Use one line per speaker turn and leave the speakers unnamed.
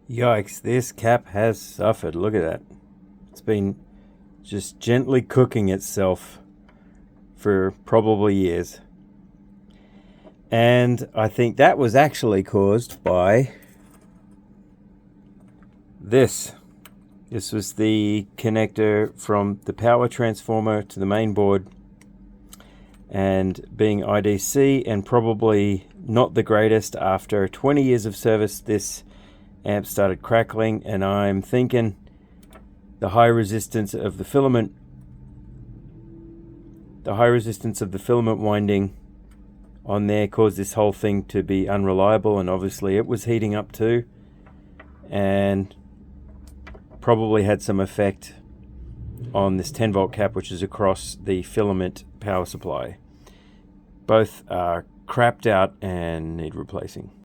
Yikes, this cap has suffered. Look at that. It's been just gently cooking itself for probably years. And I think that was actually caused by this. This was the connector from the power transformer to the main board, and being IDC and probably not the greatest, after 20 years of service, this amp started crackling, and I'm thinking the high resistance of the filament winding on there caused this whole thing to be unreliable, and obviously it was heating up too, and probably had some effect on this 10 volt cap, which is across the filament power supply. Both are crapped out and need replacing.